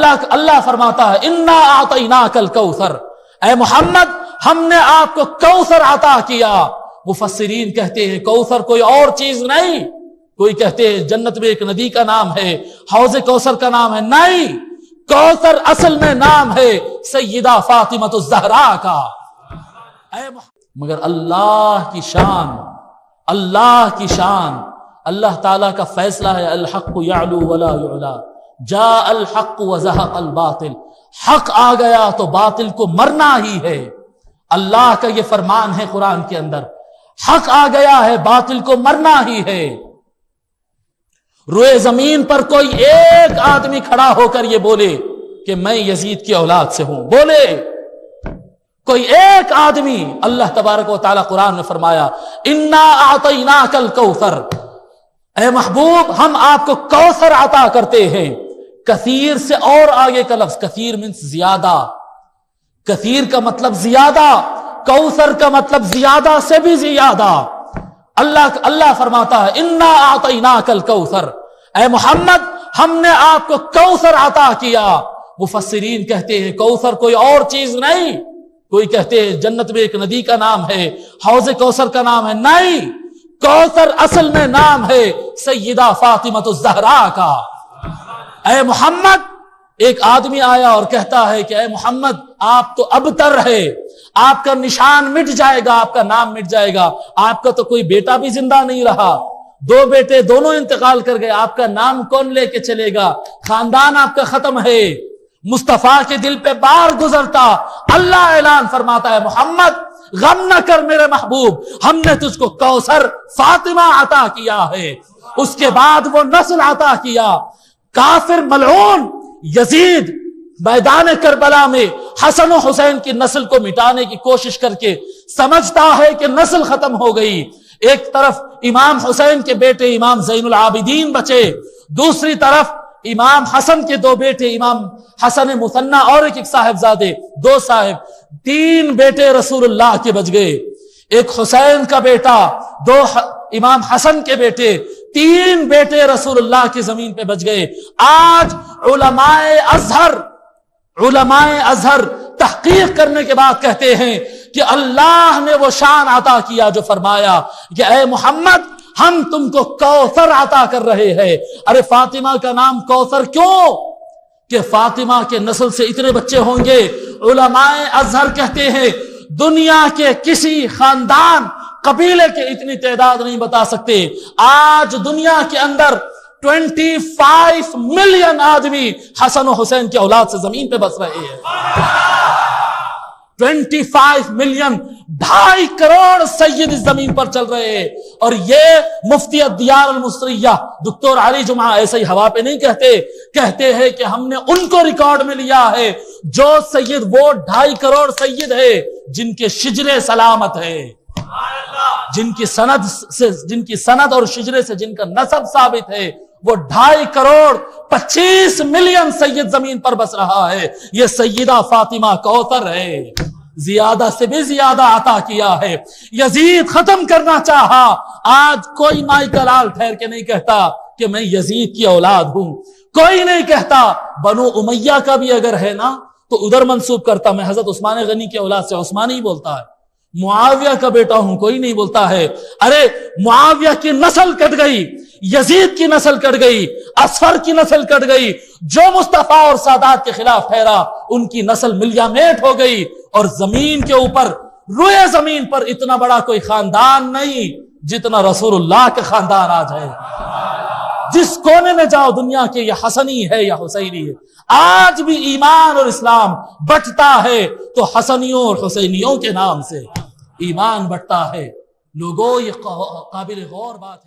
اللہ فرماتا ہے انا اعطیناک الکوثر، اے محمد ہم نے آپ کو کوثر عطا کیا۔ مفسرین کہتے ہیں کوثر کوئی اور چیز نہیں، کوئی کہتے ہیں جنت میں ایک ندی کا نام ہے، حوض کوثر کا نام ہے، نہیں، کوثر اصل میں نام ہے سیدہ فاطمہ الزہرا کا۔ مگر اللہ کی شان، اللہ کی شان، اللہ تعالیٰ کا فیصلہ ہے الحق یعلو ولا یعلا، جاء الحق وزہق الباطل، حق آ گیا تو باطل کو مرنا ہی ہے۔ اللہ کا یہ فرمان ہے قرآن کے اندر، حق آ گیا ہے باطل کو مرنا ہی ہے۔ روئے زمین پر کوئی ایک آدمی کھڑا ہو کر یہ بولے کہ میں یزید کی اولاد سے ہوں، بولے کوئی ایک آدمی، اللہ تبارک و تعالیٰ قرآن میں فرمایا انا اعطیناک الکوثر، اے محبوب ہم آپ کو کوثر عطا کرتے ہیں۔ کثیر سے اور آگے کا لفظ، کثیر منس زیادہ، کثیر کا مطلب زیادہ، کوثر کا مطلب زیادہ سے بھی زیادہ۔ اللہ فرماتا ہے انا اعطیناک الکوثر، اے محمد ہم نے آپ کو کوثر عطا کیا۔ مفسرین کہتے ہیں کوثر کوئی اور چیز نہیں، کوئی کہتے ہیں جنت میں ایک ندی کا نام ہے، حوض کوثر کا نام ہے، نہیں، کوثر اصل میں نام ہے سیدہ فاطمہ الزہرا کا۔ اے محمد، ایک آدمی آیا اور کہتا ہے کہ اے محمد آپ تو ابتر ہے، آپ کا نشان مٹ جائے گا، آپ کا نام مٹ جائے گا، آپ کا تو کوئی بیٹا بھی زندہ نہیں رہا، دو بیٹے دونوں انتقال کر گئے، آپ کا نام کون لے کے چلے گا، خاندان آپ کا ختم ہے۔ مصطفیٰ کے دل پہ بار گزرتا، اللہ اعلان فرماتا ہے محمد غم نہ کر میرے محبوب، ہم نے تجھ کو کوثر فاطمہ عطا کیا ہے۔ اس کے بعد وہ نسل عطا کیا۔ کافر ملعون یزید میدان کربلا میں حسن و حسین کی نسل کو مٹانے کی کوشش کر کے سمجھتا ہے کہ نسل ختم ہو گئی، ایک طرف امام حسین کے بیٹے امام زین العابدین بچے، دوسری طرف امام حسن کے دو بیٹے امام حسن مثنی اور ایک صاحبزادے، دو صاحب، تین بیٹے رسول اللہ کے بچ گئے، ایک حسین کا بیٹا، دو امام حسن کے بیٹے، تین بیٹے رسول اللہ کی زمین پہ بچ گئے۔ آج علماء ازہر تحقیق کرنے کے بعد کہتے ہیں کہ اللہ نے وہ شان عطا کیا جو فرمایا کہ اے محمد ہم تم کو کوثر عطا کر رہے ہیں۔ ارے فاطمہ کا نام کوثر کیوں؟ کہ فاطمہ کے نسل سے اتنے بچے ہوں گے۔ علماء ازہر کہتے ہیں دنیا کے کسی خاندان قبیلے کے اتنی تعداد نہیں بتا سکتے۔ آج دنیا کے اندر 25 ملین آدمی حسن و حسین کی اولاد سے زمین پہ بس رہے ہیں۔ 25 ملین، 2.5 کروڑ سید اس زمین پر چل رہے ہیں۔ اور یہ مفتی الدیار المصریہ دکتور علی جمعہ ایسے ہی ہوا پہ نہیں کہتے ہیں کہ ہم نے ان کو ریکارڈ میں لیا ہے جو سید، وہ 2.5 کروڑ سید ہے جن کے شجرے سلامت ہے، جن کی سند اور شجرے سے جن کا نسب ثابت ہے، وہ 2.5 کروڑ 25 ملین سید زمین پر بس رہا ہے۔ یہ سیدہ فاطمہ کوثر ہے، زیادہ سے بھی زیادہ عطا کیا ہے۔ یزید ختم کرنا چاہا، آج کوئی مائیکل آل ٹھہر کے نہیں کہتا کہ میں یزید کی اولاد ہوں، کوئی نہیں کہتا۔ بنو امیہ کا بھی اگر ہے نا تو ادھر منسوب کرتا، میں حضرت عثمان غنی کی اولاد سے، عثمان ہی بولتا ہے۔ معاویہ کا بیٹا ہوں، کوئی نہیں بولتا ہے۔ ارے معاویہ کی نسل کٹ گئی، یزید کی نسل کٹ گئی، اصفر کی نسل کٹ گئی، جو مصطفیٰ اور سادات کے خلاف ٹھہرا ان کی نسل ملیا میٹ ہو گئی، اور زمین کے اوپر، روئے زمین پر اتنا بڑا کوئی خاندان نہیں جتنا رسول اللہ کے خاندان آج ہے۔ جس کونے میں جاؤ دنیا کے، یا حسنی ہے یا حسینی ہے۔ آج بھی ایمان اور اسلام بٹتا ہے تو حسنیوں اور حسینیوں کے نام سے ایمان بٹتا ہے۔ لوگوں یہ قابل غور بات ہے۔